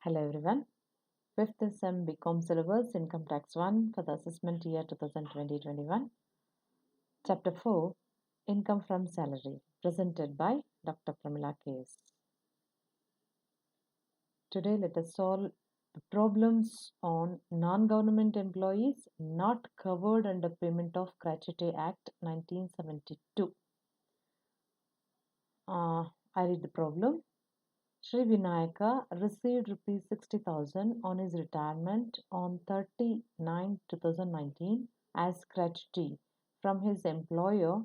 Hello everyone. 5th SEM BCom syllabus Income Tax 1 for the assessment year 2020-21. Chapter 4 Income from Salary presented by Dr. Pramila K.S. Today let us solve the problems on non-government employees not covered under Payment of Gratuity Act 1972. I read the problem. Sri Vinayaka received rupees 60,000 on his retirement on 30/9/2019 as gratuity from his employer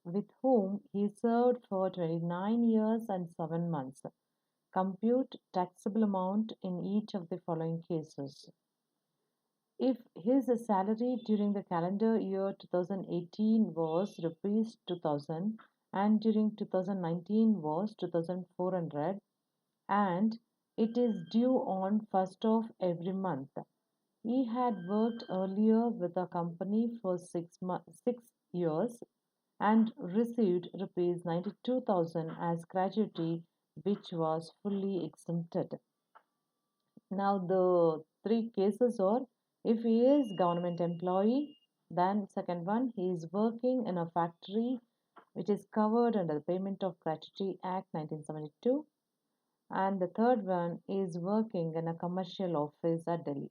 with whom he served for 29 years and 7 months. Compute taxable amount in each of the following cases. If his salary during the calendar year 2018 was rupees 2,000 and during 2019 was 2,400, and it is due on 1st of every month. He had worked earlier with the company for 6 years and received rupees 92,000 as gratuity, which was fully exempted. Now the three cases are: if he is government employee, then second one, he is working in a factory which is covered under the Payment of Gratuity Act 1972, and the third one is working in a commercial office at Delhi,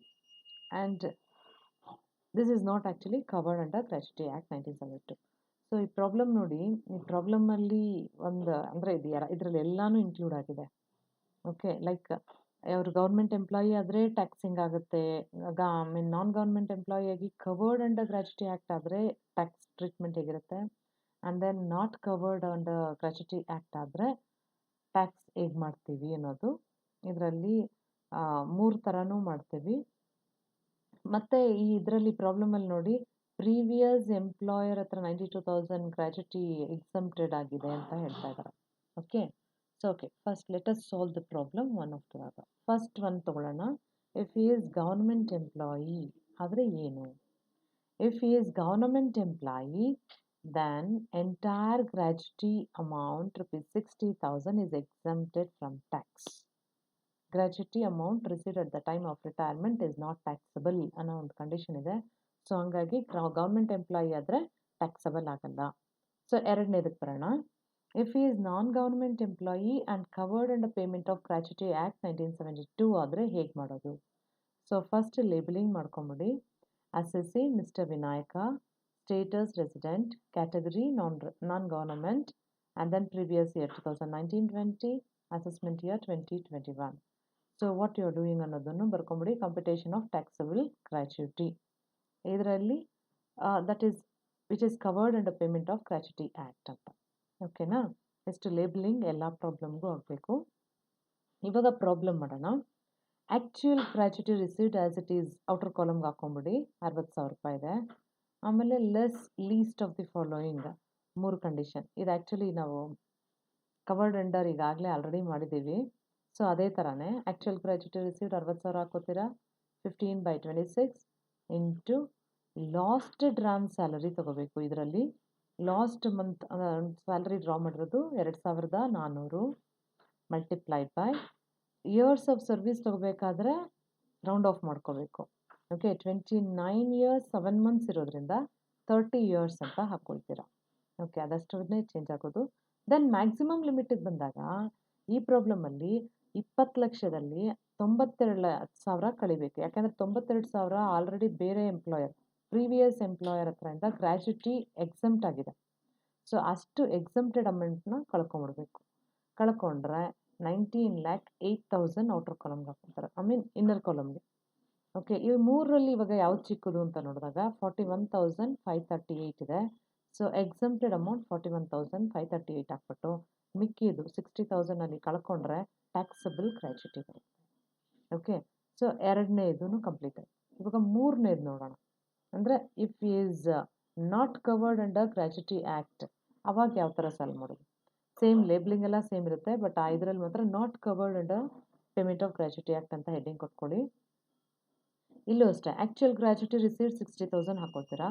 and this is not actually covered under Gratuity Act 1972. So ಈ problem ನೋಡಿ, ಈ ಪ್ರಾಬ್ಲಮಲ್ಲಿ ಒಂದು ಅಂದರೆ ಇದರಲ್ಲಿ ಎಲ್ಲಾನು include ಆಗಿದೆ. Okay, like ಅವರು ಗೌರ್ಮೆಂಟ್ ಎಂಪ್ಲಾಯಿ ಆದರೆ ಟ್ಯಾಕ್ಸಿಂಗ್ ಆಗುತ್ತೆ, ನಾನ್ ಗೌರ್ಮೆಂಟ್ ಎಂಪ್ಲಾಯಿ ಆಗಿ ಕವರ್ಡ್ ಅಂಡರ್ ಗ್ರಾಚ್ಯುಟಿ ಆ್ಯಕ್ಟ್ ಆದರೆ ಟ್ಯಾಕ್ಸ್ ಟ್ರೀಟ್ಮೆಂಟ್ ಹೇಗಿರುತ್ತೆ, and then not covered under gratuity act ಆದರೆ ಟ್ಯಾಕ್ಸ್ ಹೇಗೆ ಮಾಡ್ತೀವಿ ಅನ್ನೋದು. ಇದರಲ್ಲಿ 3 ಥರನೂ ಮಾಡ್ತೀವಿ. ಮತ್ತು ಇದರಲ್ಲಿ ಪ್ರಾಬ್ಲಮಲ್ಲಿ ನೋಡಿ, ಪ್ರೀವಿಯಸ್ ಎಂಪ್ಲಾಯರ್ ಹತ್ರ 92,000 ಗ್ರಾಚ್ಯುಟಿ ಎಕ್ಸಮ್ಪ್ಟೆಡ್ ಆಗಿದೆ ಅಂತ ಹೇಳ್ತಾ ಇದ್ದಾರೆ. Okay, first let us solve the problem one after other. First one ತಗೊಳ್ಳೋಣ. If he is government employee ಆದರೆ ಏನು? If he is government employee, then entire gratuity amount rupees 60,000 is exempted from tax. Gratuity amount received at the time of retirement is not taxable ಅನ್ನೋ ಒಂದು condition ಇದೆ. So ಹಂಗಾಗಿ government employee ಆದರೆ taxable ಆಗಲ್ಲ. So ಎರಡನೇದಕ್ಕೆ ಬರೋಣ. If he is non-government employee and covered under Payment of Gratuity Act 1972 ಆದರೆ ಹೇಗೆ ಮಾಡೋದು? ಸೊ ಫಸ್ಟ್ ಲೇಬಲಿಂಗ್ ಮಾಡ್ಕೊಂಬಿಡಿ. Assessee mister Vinayak, status resident, category non-government, and then previous year 2019-20, assessment year 2021. So what you are doing ಅನ್ನೋದನ್ನು ಬರ್ಕೊಂಬಿಡಿ. Computation of taxable gratuity ಇದರಲ್ಲಿ that is which is covered under payment of gratuity act ಅಂತ. ಓಕೆನಾ? ಎಷ್ಟು labelling ಎಲ್ಲ ಪ್ರಾಬ್ಲಮ್ಗೂ ಆಗಬೇಕು. ಇವಾಗ problem ಮಾಡೋಣ. Actual gratuity received as it is outer ಕಾಲಮ್ಗೆ ಹಾಕೊಂಬಿಡಿ. 60,000 ರೂಪಾಯಿ ಇದೆ. ಆಮೇಲೆ less least of the following 3 condition. ಇದು ಆ್ಯಕ್ಚುಲಿ ನಾವು ಕವರ್ಡ್ ಅಂಡರ್ ಈಗಾಗಲೇ ಆಲ್ರೆಡಿ ಮಾಡಿದ್ದೀವಿ. ಸೊ ಅದೇ ಥರನೇ ಆ್ಯಕ್ಚುಯಲ್ ಗ್ರಾಚ್ಯುಟಿ ರಿಸೀವ್ಡ್ 60,000 ಹಾಕೋತೀರಾ. 15/26 ಇಂಟು ಲಾಸ್ಟ್ ಡ್ರಾನ್ ಸ್ಯಾಲರಿ ತೊಗೋಬೇಕು. ಇದರಲ್ಲಿ ಲಾಸ್ಟ್ ಮಂತ್ ಸ್ಯಾಲರಿ ಡ್ರಾ ಮಾಡಿರೋದು 2,400 multiplied by years of service ತೊಗೋಬೇಕಾದ್ರೆ ರೌಂಡ್ ಆಫ್ ಮಾಡ್ಕೋಬೇಕು. ಓಕೆ, 29 ಇಯರ್ಸ್ 7 ಮಂತ್ಸ್ ಇರೋದ್ರಿಂದ 30 ಇಯರ್ಸ್ ಅಂತ ಹಾಕ್ಕೊಳ್ತೀರಾ. ಓಕೆ, ಅದಷ್ಟನ್ನೇ ಚೇಂಜ್ ಆಗೋದು. ದೆನ್ ಮ್ಯಾಕ್ಸಿಮಮ್ ಲಿಮಿಟಿಗೆ ಬಂದಾಗ ಈ ಪ್ರಾಬ್ಲಮಲ್ಲಿ 20 ಲಕ್ಷದಲ್ಲಿ 92,000 ಕಳಿಬೇಕು. ಯಾಕಂದರೆ 92,000 ಆಲ್ರೆಡಿ ಬೇರೆ ಎಂಪ್ಲಾಯರ್, ಪ್ರೀವಿಯಸ್ ಎಂಪ್ಲಾಯರ್ ಹತ್ರದಿಂದ ಗ್ರಾಚ್ಯುಟಿ ಎಕ್ಸಮ್ಟ್ ಆಗಿದೆ. ಸೊ ಅಷ್ಟು ಎಕ್ಸಮ್ಟೆಡ್ ಅಮೌಂಟ್ನ ಕಳ್ಕೊಂಬಿಡ್ಬೇಕು. ಕಳ್ಕೊಂಡ್ರೆ 19,08,000 ಔಟರ್ ಕಾಲಮ್ಗೆ ಹಾಕ್ಕೊತಾರೆ, ಇನ್ನರ್ ಕಾಲಮ್ಗೆ. ಓಕೆ, ಈ 3ರಲ್ಲಿ ಇವಾಗ ಯಾವ್ದು ಚಿಕ್ಕದು ಅಂತ ನೋಡಿದಾಗ 41,538 ಇದೆ. ಸೊ ಎಕ್ಸಮ್ಟೆಡ್ ಅಮೌಂಟ್ 41,538 ಹಾಕ್ಬಿಟ್ಟು ಮಿಕ್ಕಿದು 60,000ಅಲ್ಲಿ ಕಳ್ಕೊಂಡ್ರೆ ಟ್ಯಾಕ್ಸಬಲ್ ಗ್ರಾಚ್ಯುಟಿ ಬರುತ್ತೆ. ಓಕೆ, ಸೊ ಎರಡನೇದು ಕಂಪ್ಲೀಟ್ ಆಯಿತು. ಇವಾಗ ಮೂರನೇದು ನೋಡೋಣ. ಅಂದರೆ if is not covered under gratuity act, ಅವಾಗ ಯಾವ ಥರ ಸಾಲ್ವ್ ಮಾಡೋದು? ಸೇಮ್ ಲೇಬ್ಲಿಂಗ್ ಎಲ್ಲ ಸೇಮ್ ಇರುತ್ತೆ, ಬಟ್ ಇದರಲ್ಲಿ ಮಾತ್ರ not covered under payment of gratuity act ಅಂತ ಹೆಡ್ಡಿಂಗ್ ಕೊಟ್ಕೊಳ್ಳಿ. ಇಲ್ಲೂ ಅಷ್ಟೇ ಆ್ಯಕ್ಚುಯಲ್ ಗ್ರಾಚ್ಯುಟಿ ರಿಸೀವ್ಡ್ 60,000 ಹಾಕೋತೀರಾ.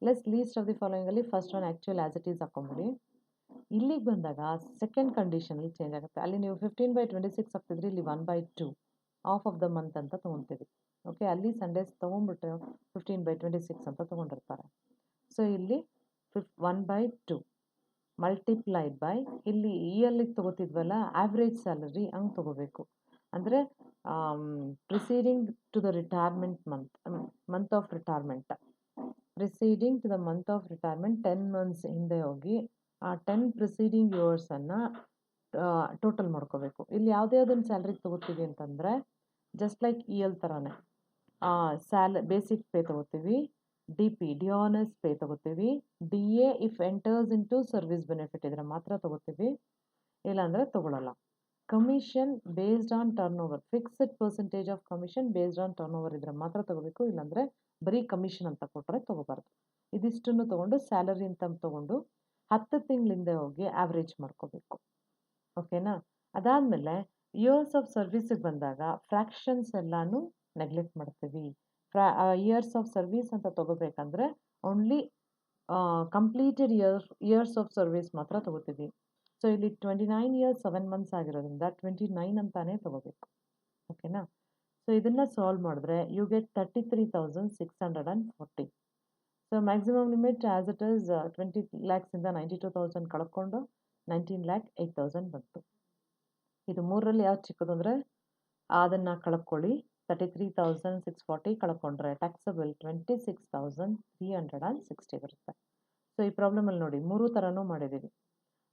ಲೆಸ್ ಲೀಸ್ಟ್ ಆಫ್ ದಿ ಫಾಲೋಯಿಂಗಲ್ಲಿ first one actual as it is ಹಾಕೊಂಬಿಡಿ. ಇಲ್ಲಿಗೆ ಬಂದಾಗ ಸೆಕೆಂಡ್ ಕಂಡೀಷನಲ್ಲಿ ಚೇಂಜ್ ಆಗುತ್ತೆ. ಅಲ್ಲಿ ನೀವು 15/26 ಹಾಕ್ತಿದ್ರಿ, ಇಲ್ಲಿ 1/2 ಆಫ್ ಆಫ್ ದ ಮಂತ್ ಅಂತ ತೊಗೊತೀವಿ. ಓಕೆ, ಅಲ್ಲಿ ಸಂಡೇಸ್ ತೊಗೊಂಡ್ಬಿಟ್ಟು 15/26 ಅಂತ ತೊಗೊಂಡಿರ್ತಾರೆ. ಸೊ ಇಲ್ಲಿ 1/2 ಮಲ್ಟಿಪ್ಲೈಡ್ ಬೈ ಇಲ್ಲಿ ಇಯರ್ಲಿಗೆ ತೊಗೋತಿದ್ವಲ್ಲ ಆವ್ರೇಜ್ ಸ್ಯಾಲರಿ ಹಂಗೆ ತೊಗೋಬೇಕು. ಅಂದರೆ preceding to the retirement month of retirement preceding to the month of retirement 10 months ಹಿಂದೆ ಹೋಗಿ ಆ 10 ಪ್ರಿಸೀಡಿಂಗ್ ಇಯರ್ಸನ್ನು ಟೋಟಲ್ ಮಾಡ್ಕೋಬೇಕು. ಇಲ್ಲಿ ಯಾವುದನ್ನು ಸ್ಯಾಲ್ರಿಗೆ ತೊಗೋತೀವಿ ಅಂತಂದರೆ ಜಸ್ಟ್ ಲೈಕ್ ಇ ಎಲ್ ಥರನೇ ಬೇಸಿಕ್ ಪೇ ತೊಗೋತೀವಿ, ಡಿಆರ್ಎಸ್ ಪೇ ತೊಗೋತೀವಿ, DA if enters into service benefit ಇದ್ರೆ ಮಾತ್ರ ತೊಗೋತೀವಿ, ಇಲ್ಲಾಂದರೆ ತೊಗೊಳಲ್ಲ. Commission based on turnover, fixed percentage of commission based on turnover ಇದ್ರೆ ಮಾತ್ರ ತೊಗೋಬೇಕು, ಇಲ್ಲಾಂದರೆ ಬರೀ ಕಮಿಷನ್ ಅಂತ ಕೊಟ್ಟರೆ ತೊಗೋಬಾರ್ದು. ಇದಿಷ್ಟನ್ನು ತೊಗೊಂಡು ಸ್ಯಾಲರಿ ಅಂತ ತೊಗೊಂಡು 10 ತಿಂಗಳಿಂದ ಹೋಗಿ ಆವ್ರೇಜ್ ಮಾಡ್ಕೋಬೇಕು. ಓಕೆನಾ? ಅದಾದಮೇಲೆ ಇಯರ್ಸ್ ಆಫ್ ಸರ್ವಿಸಿಗೆ ಬಂದಾಗ ಫ್ರ್ಯಾಕ್ಷನ್ಸ್ ಎಲ್ಲನೂ ನೆಗ್ಲೆಕ್ಟ್ ಮಾಡ್ತೀವಿ. ಇಯರ್ಸ್ ಆಫ್ ಸರ್ವಿಸ್ ಅಂತ ತೊಗೋಬೇಕಂದ್ರೆ only completed years of service ಮಾತ್ರ ತೊಗೋತೀವಿ. ಸೊ ಇಲ್ಲಿ 29 ಇಯರ್ಸ್ 7 ಮಂತ್ಸ್ ಆಗಿರೋದ್ರಿಂದ 29 ಅಂತಾನೆ ತೊಗೋಬೇಕು. ಓಕೆನಾ? ಸೊ ಇದನ್ನು ಸಾಲ್ವ್ ಮಾಡಿದ್ರೆ you get 33,640. So maximum limit as it is 20 lakhs-ಇಂದ 92,000 ಕಳ್ಕೊಂಡು 19,08,000 ಬಂತು. ಇದು ಮೂರರಲ್ಲಿ ಯಾವ್ದು ಚಿಕ್ಕದು ಅಂದರೆ ಅದನ್ನು ಕಳ್ಕೊಳ್ಳಿ. 33,640 ಕಳ್ಕೊಂಡ್ರೆ ಟ್ಯಾಕ್ಸಬಲ್ 26,360 ಬರುತ್ತೆ. ಸೊ ಈ ಪ್ರಾಬ್ಲಮಲ್ಲಿ ನೋಡಿ 3 ಥರನೂ ಮಾಡಿದ್ದೀವಿ.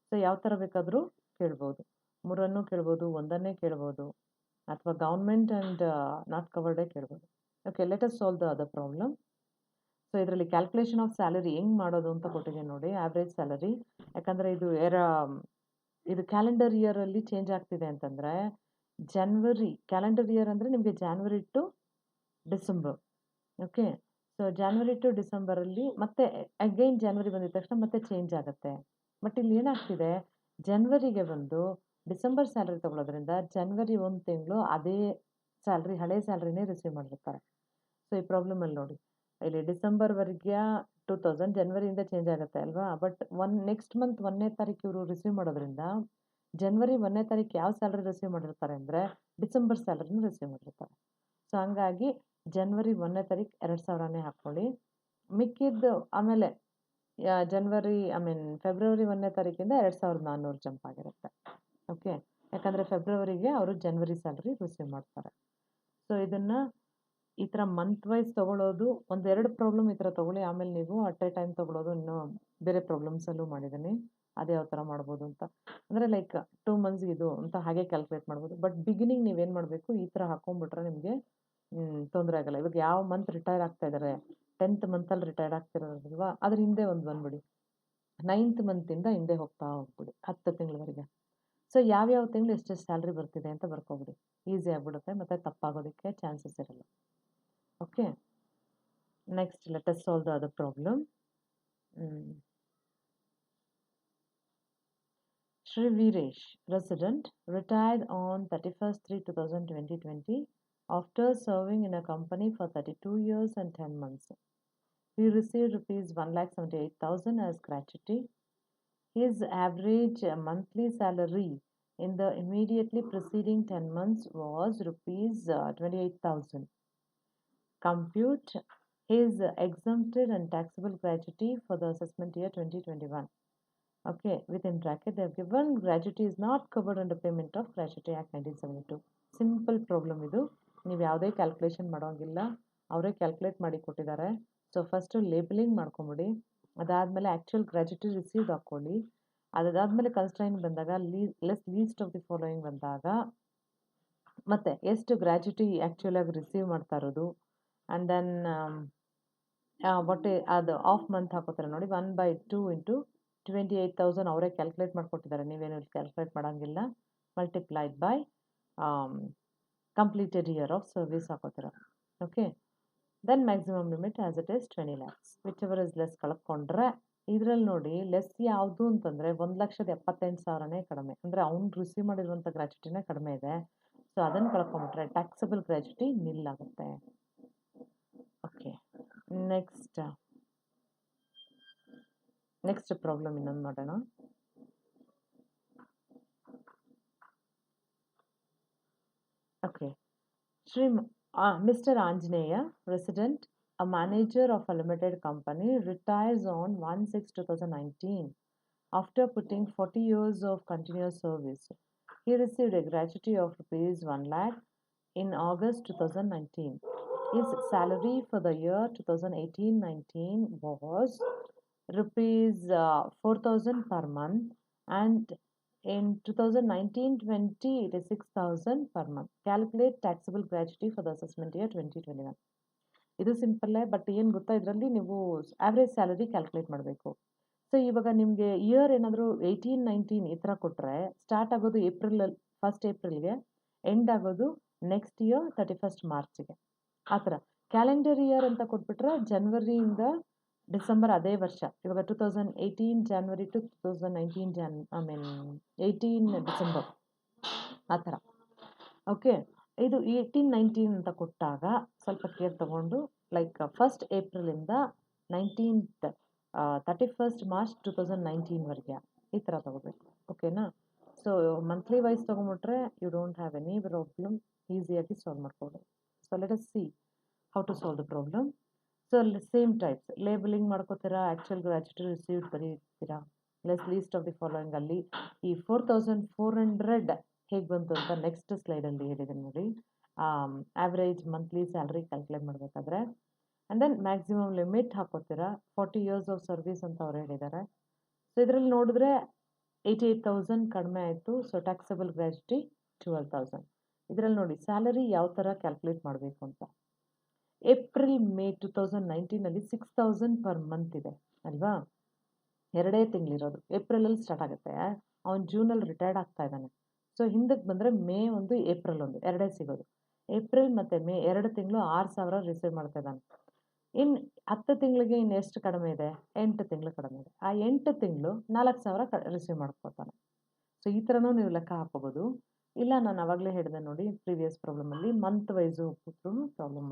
ಸೊ ಯಾವ ಥರ ಬೇಕಾದರೂ ಕೇಳ್ಬೋದು, 3 ಕೇಳ್ಬೋದು, 1 ಕೇಳ್ಬೋದು, ಅಥವಾ ಗೌರ್ಮೆಂಟ್ ಆ್ಯಂಡ್ ನಾಟ್ ಕವರ್ಡೇ ಕೇಳ್ಬೋದು. Okay, let us solve the other problem. So ಇದರಲ್ಲಿ ಕ್ಯಾಲ್ಕುಲೇಷನ್ ಆಫ್ ಸ್ಯಾಲರಿ ಹೆಂಗೆ ಮಾಡೋದು ಅಂತ ಕೊಟ್ಟಿದ್ದೀನಿ ನೋಡಿ, ಆವ್ರೇಜ್ ಸ್ಯಾಲರಿ. ಯಾಕಂದರೆ ಇದು ಕ್ಯಾಲೆಂಡರ್ ಇಯರಲ್ಲಿ ಚೇಂಜ್ ಆಗ್ತಿದೆ ಅಂತಂದರೆ ಕ್ಯಾಲೆಂಡರ್ ಇಯರ್ ಅಂದರೆ ನಿಮಗೆ January to December. Okay, so January to ಡಿಸೆಂಬರಲ್ಲಿ ಮತ್ತೆ ಅಗೈನ್ ಜಾನ್ವರಿ ಬಂದಿದ ತಕ್ಷಣ ಮತ್ತೆ ಚೇಂಜ್ ಆಗುತ್ತೆ. ಬಟ್ ಇಲ್ಲಿ ಏನಾಗ್ತಿದೆ, ಜನವರಿಗೆ ಬಂದು ಡಿಸೆಂಬರ್ ಸ್ಯಾಲ್ರಿ ತೊಗೊಳೋದ್ರಿಂದ ಜನವರಿ 1 ತಿಂಗಳು ಅದೇ ಸ್ಯಾಲ್ರಿ ಹಳೆ ಸ್ಯಾಲ್ರಿನೇ ರಿಸೀವ್ ಮಾಡಿರ್ತಾರೆ. ಸೊ ಈ ಪ್ರಾಬ್ಲಮಲ್ಲಿ ನೋಡಿ, ಇಲ್ಲಿ ಡಿಸೆಂಬರ್ವರೆಗೆ 2,000 ಜನವರಿಯಿಂದ ಚೇಂಜ್ ಆಗುತ್ತೆ ಅಲ್ವಾ. ಬಟ್ ನೆಕ್ಸ್ಟ್ ಮಂತ್ 1ನೇ ತಾರೀಕು ಇವರು ರಿಸೀವ್ ಮಾಡೋದ್ರಿಂದ ಜನವರಿ 1ನೇ ತಾರೀಕು ಯಾವ ಸ್ಯಾಲ್ರಿ ರಿಸೀವ್ ಮಾಡಿರ್ತಾರೆ ಅಂದರೆ ಡಿಸೆಂಬರ್ ಸ್ಯಾಲ್ರಿನೂ ರಿಸೀವ್ ಮಾಡಿರ್ತಾರೆ. ಸೊ ಹಂಗಾಗಿ ಜನವರಿ 1ನೇ ತಾರೀಕು 2,000ನೇ ಹಾಕ್ಕೊಳ್ಳಿ. ಮಿಕ್ಕಿದ್ದು ಆಮೇಲೆ ಫೆಬ್ರವರಿ 1ನೇ ತಾರೀಕಿಂದ 2,400 ಜಂಪ್ ಆಗಿರುತ್ತೆ. ಓಕೆ, ಯಾಕಂದರೆ ಫೆಬ್ರವರಿಗೆ ಅವರು ಜನವರಿ ಸ್ಯಾಲ್ರಿ ರಿಸೀವ್ ಮಾಡ್ತಾರೆ. ಸೊ ಇದನ್ನು ಈ ಥರ ಮಂತ್ ವೈಸ್ ತೊಗೊಳ್ಳೋದು, 1-2 ಪ್ರಾಬ್ಲಮ್ ಈ ಥರ ತೊಗೊಳ್ಳಿ. ಆಮೇಲೆ ನೀವು ಅಟ್ ಎ ಟೈಮ್ ತೊಗೊಳ್ಳೋದು ಇನ್ನೂ ಬೇರೆ ಪ್ರಾಬ್ಲಮ್ಸಲ್ಲೂ ಮಾಡಿದ್ದೀನಿ, ಅದು ಯಾವ ಥರ ಮಾಡ್ಬೋದು ಅಂತ. ಅಂದರೆ ಲೈಕ್ 2 ಮಂತ್ಸ್ಗೆ ಇದು ಅಂತ ಹಾಗೆ ಕ್ಯಾಲ್ಕುಲೇಟ್ ಮಾಡ್ಬೋದು. ಬಟ್ ಬಿಗಿನಿಂಗ್ ನೀವೇನು ಮಾಡಬೇಕು, ಈ ಥರ ಹಾಕ್ಕೊಂಡ್ಬಿಟ್ರೆ ನಿಮಗೆ ತೊಂದರೆ ಆಗಲ್ಲ. ಇವಾಗ ಯಾವ ಮಂತ್ ರಿಟೈರ್ ಆಗ್ತಾ ಇದ್ದಾರೆ, 10th ಮಂತಲ್ಲಿ ರಿಟೈರ್ಡ್ ಆಗ್ತಿರೋದಲ್ವಾ, ಅದ್ರ ಹಿಂದೆ ಒಂದು ಬಂದುಬಿಡಿ, 9th ಮಂತಿಂದ ಹಿಂದೆ ಹೋಗ್ಬಿಡಿ 10 ತಿಂಗಳವರೆಗೆ. ಸೊ ಯಾವ್ಯಾವ ತಿಂಗಳು ಎಷ್ಟೆಷ್ಟು ಸ್ಯಾಲ್ರಿ ಬರ್ತಿದೆ ಅಂತ ಬರ್ಕೊಬಿಡಿ. ಈಸಿ ಆಗಿಬಿಡುತ್ತೆ, ಮತ್ತು ತಪ್ಪಾಗೋದಕ್ಕೆ ಚಾನ್ಸಸ್ ಇರಲ್ಲ. Okay, next let us solve the other problem. Shri Veeresh, resident, retired on 31st/3/2020 after serving in a company for 32 years and 10 months. He received rupees 1,78,000 as gratuity. His average monthly salary in the immediately preceding 10 months was rupees 28,000. Compute his exempted and taxable gratuity for the assessment year 2021. Okay, within bracket they have given gratuity is not covered under Payment of Gratuity Act 1972. Simple problem ಇದು, ನೀವು ಯಾವುದೇ calculation ಮಾಡೋಂಗಿಲ್ಲ, ಅವರೇ calculate ಮಾಡಿ ಕೊಟ್ಟಿದ್ದಾರೆ. So first labelling ಮಾಡ್ಕೊಂಬಿಡಿ, ಅದಾದಮೇಲೆ actual ಗ್ರ್ಯಾಜುಟಿ received ಹಾಕ್ಕೊಳ್ಳಿ. ಅದಾದಮೇಲೆ ಕನ್ಸ್ಟ್ರೈನ್ ಬಂದಾಗ ಲೀಸ್ಟ್ ಆಫ್ ದಿ ಫಾಲೋಯಿಂಗ್ ಬಂದಾಗ ಮತ್ತು ಎಷ್ಟು ಗ್ರ್ಯಾಜುಟಿ ಆ್ಯಕ್ಚುಲಾಗಿ ರಿಸೀವ್ ಮಾಡ್ತಾ ಇರೋದು, ಆ್ಯಂಡ್ ದೆನ್ ಅದು ಆಫ್ ಮಂತ್ ಹಾಕೋತಾರೆ ನೋಡಿ, 1/2 ಇಂಟು 28,000 ಅವರೇ ಕ್ಯಾಲ್ಕುಲೇಟ್ ಮಾಡಿಕೊಟ್ಟಿದ್ದಾರೆ, ನೀವೇನು ಕ್ಯಾಲ್ಕುಲೇಟ್ ಮಾಡೋಂಗಿಲ್ಲ. Multiplied by completed year of service ಹಾಕೋತೀರ. Okay, then maximum limit as it is 20 lakhs, whichever is less ಕಳ್ಕೊಂಡ್ರೆ. ಇದರಲ್ಲಿ ನೋಡಿ ಲೆಸ್ ಯಾವುದು ಅಂತಂದರೆ 1,78,000ನೇ ಕಡಿಮೆ, ಅಂದರೆ ಅವ್ನು ರಿಸೀವ್ ಮಾಡಿರುವಂಥ ಗ್ರ್ಯಾಚುಟಿನೇ ಕಡಿಮೆ ಇದೆ. ಸೊ ಅದನ್ನು ಕಳ್ಕೊಂಬಿಟ್ರೆ ಟ್ಯಾಕ್ಸಬಲ್ ಗ್ರ್ಯಾಚುಟಿ ನಿಲ್ ಆಗುತ್ತೆ. ಓಕೆ, ನೆಕ್ಸ್ಟ್ ಪ್ರಾಬ್ಲಮ್ ಇನ್ನೊಂದು ಮಾಡೋಣ. Okay, Mr. Anjaneya, resident, a manager of a limited company, retires on 1/6/2019 after putting 40 years of continuous service. He received a gratuity of rupees 1 lakh in August 2019. His salary for the year 2018-19 was rupees 4,000 per month, and in 2019-20 it is 6,000 per month. Calculate taxable gratuity for the assessment year 2021. ಇದು ಸಿಂಪಲ್ಲೇ, but ಏನು ಗೊತ್ತಾ, ಇದರಲ್ಲಿ ನೀವು average salary calculate ಮಾಡಬೇಕು. So ಇವಾಗ ನಿಮಗೆ year ಏನಾದರೂ 18-19 ಈ ಥರ ಕೊಟ್ಟರೆ ಸ್ಟಾರ್ಟ್ ಆಗೋದು ಫಸ್ಟ್ ಏಪ್ರಿಲ್ಗೆ, ಎಂಡ್ ಆಗೋದು ನೆಕ್ಸ್ಟ್ ಇಯರ್ 31st ಮಾರ್ಚ್ಗೆ. ಆ ಥರ ಕ್ಯಾಲೆಂಡರ್ ಇಯರ್ ಅಂತ ಕೊಟ್ಬಿಟ್ರೆ ಜನವರಿಯಿಂದ ಡಿಸೆಂಬರ್ ಅದೇ ವರ್ಷ. ಇವಾಗ 2018 ಜಾನ್ವರಿ ಟು 2019 18 ಡಿಸೆಂಬರ್ ಆ ಥರ. ಓಕೆ, ಇದು 18-19 ಅಂತ ಕೊಟ್ಟಾಗ ಸ್ವಲ್ಪ ಕೇರ್ ತಗೊಂಡು ಲೈಕ್ ಫಸ್ಟ್ ಏಪ್ರಿಲಿಂದ 31st ಮಾರ್ಚ್ 2019ವರೆಗೆ ಈ ಥರ ತಗೋಬೇಕು. ಓಕೆನಾ? ಸೊ ಮಂತ್ಲಿ ವೈಸ್ ತೊಗೊಂಬಿಟ್ರೆ you don't have any problem, ಈಸಿಯಾಗಿ ಸಾಲ್ವ್ ಮಾಡ್ಬೋದು. So let us see how to solve the problem. So same types labelling ಮಾಡ್ಕೋತೀರಾ, ಆ್ಯಕ್ಚುಯಲ್ ಗ್ರ್ಯಾಚುಟಿ ರಿಸೀವ್ಡ್ ಬರೀತೀರಾ, ಲೀಸ್ಟ್ ಆಫ್ ದಿ ಫಾಲೋಯಿಂಗ್ ಅಲ್ಲಿ ಈ 4,400 ಹೇಗೆ ಬಂತು ಅಂತ ನೆಕ್ಸ್ಟ್ ಸ್ಲೈಡಲ್ಲಿ ಹೇಳಿದ್ದೀನಿ ನೋಡಿ. ಆವ್ರೇಜ್ ಮಂತ್ಲಿ ಸ್ಯಾಲ್ರಿ ಕ್ಯಾಲ್ಕುಲೇಟ್ ಮಾಡಬೇಕಾದ್ರೆ ಆ್ಯಂಡ್ ದೆನ್ ಮ್ಯಾಕ್ಸಿಮಮ್ ಲಿಮಿಟ್ ಹಾಕೋತೀರಾ. 40 years ಆಫ್ ಸರ್ವಿಸ್ ಅಂತ ಅವ್ರು ಹೇಳಿದ್ದಾರೆ. ಸೊ ಇದರಲ್ಲಿ ನೋಡಿದ್ರೆ 88,000 ಕಡಿಮೆ ಆಯಿತು. So taxable gratuity 12,000. ಇದರಲ್ಲಿ ನೋಡಿ ಸ್ಯಾಲರಿ ಯಾವ ಥರ ಕ್ಯಾಲ್ಕುಲೇಟ್ ಮಾಡಬೇಕು ಅಂತ. April-May 2019 6,000 ಪರ್ ಮಂತ್ ಇದೆ ಅಲ್ವಾ? 2 ತಿಂಗಳಿರೋದು. ಏಪ್ರಿಲಲ್ಲಿ ಸ್ಟಾರ್ಟ್ ಆಗುತ್ತೆ, ಅವನು ಜೂನಲ್ಲಿ ರಿಟೈರ್ಡ್ ಆಗ್ತಾ ಇದ್ದಾನೆ. ಸೊ ಹಿಂದಕ್ಕೆ ಬಂದರೆ ಮೇ 1, ಏಪ್ರಿಲ್ 1 2 ಸಿಗೋದು. ಏಪ್ರಿಲ್ ಮತ್ತು ಮೇ 2 ತಿಂಗಳು 6,000 ರಿಸೀವ್ ಮಾಡ್ತಾ ಇದ್ದಾನೆ. ಇನ್ನು 10 ತಿಂಗಳಿಗೆ ಇನ್ನು ಎಷ್ಟು ಕಡಿಮೆ ಇದೆ? 8 ತಿಂಗಳು ಕಡಿಮೆ ಇದೆ. ಆ 8 ತಿಂಗಳು 4,000 ರಿಸೀವ್ ಮಾಡ್ಕೊತಾನೆ. ಸೊ ಈ ಥರನೂ ನೀವು ಲೆಕ್ಕ ಹಾಕೋಬೋದು. ಇಲ್ಲ, ನಾನು ಆವಾಗಲೇ ಹೇಳಿದೆ ನೋಡಿ ಪ್ರೀವಿಯಸ್ ಪ್ರಾಬ್ಲಮಲ್ಲಿ ಮಂತ್ ವೈಸು ಕೂತ್ರೂ ಪ್ರಾಬ್ಲಮ್.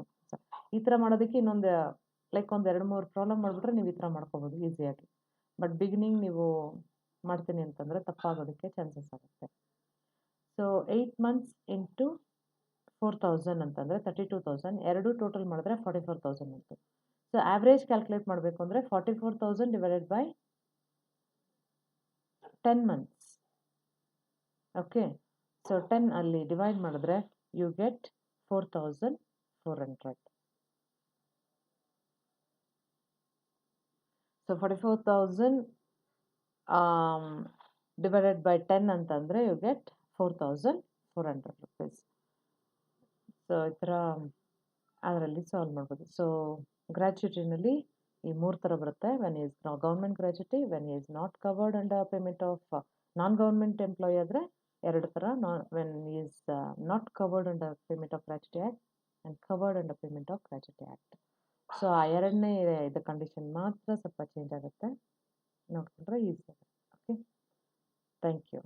ಈ ಥರ ಮಾಡೋದಕ್ಕೆ ಇನ್ನೊಂದು ಲೈಕ್ ಒಂದು 2-3 ಪ್ರಾಬ್ಲಮ್ ಮಾಡಿಬಿಟ್ರೆ ನೀವು ಈ ಥರ ಮಾಡ್ಕೋಬೋದು ಈಸಿಯಾಗಿ. ಬಟ್ ಬಿಗಿನಿಂಗ್ ನೀವು ಮಾಡ್ತೀನಿ ಅಂತಂದರೆ ತಪ್ಪಾಗೋದಕ್ಕೆ ಚಾನ್ಸಸ್ ಆಗುತ್ತೆ. ಸೊ 8 months ಇಂಟು 4,000 ಅಂತಂದರೆ 32,000, ಎರಡು ಟೋಟಲ್ ಮಾಡಿದ್ರೆ 44,000 ಅಂತು. ಸೊ ಆವ್ರೇಜ್ ಕ್ಯಾಲ್ಕುಲೇಟ್ ಮಾಡಬೇಕು ಅಂದರೆ 44,000 divided by 10 months. Okay, so 10 ಅಲ್ಲಿ ಡಿವೈಡ್ ಮಾಡಿದ್ರೆ you get 4,400. So 44,000 divided by 10 ಅಂತಂದರೆ ಯು ಗೆಟ್ 4,400 rupees. ಸೊ ಈ ಥರ ಅದರಲ್ಲಿ ಸಾಲ್ವ್ ಮಾಡ್ಬೋದು. ಸೊ ಗ್ರ್ಯಾಚುಟಿನಲ್ಲಿ ಈ 3 ಥರ ಬರುತ್ತೆ. When is government gratuity, when is not covered under payment of non government employee ಆದರೆ 2 ಥರ, when is not covered under payment of gratuity act and covered under payment of gratuity act. So ಆ ಎರಡನೇ ಇದು condition ಮಾತ್ರ ಸ್ವಲ್ಪ change ಆಗುತ್ತೆ, ನೋಡ್ಕೊಂಡ್ರೆ easy ಆಗುತ್ತೆ. Okay, thank you.